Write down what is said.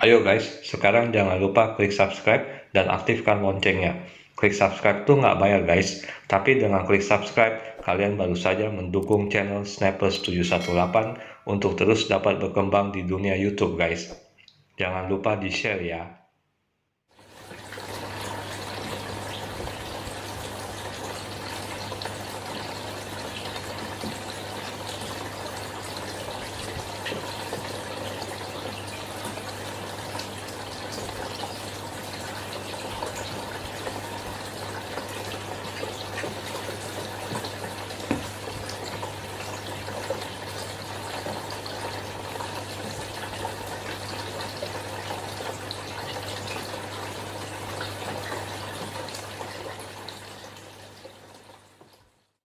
Ayo guys, sekarang jangan lupa klik subscribe dan aktifkan loncengnya. Klik subscribe tuh nggak bayar guys, tapi dengan klik subscribe, kalian baru saja mendukung channel Snappers 718 untuk terus dapat berkembang di dunia YouTube guys. Jangan lupa di-share ya.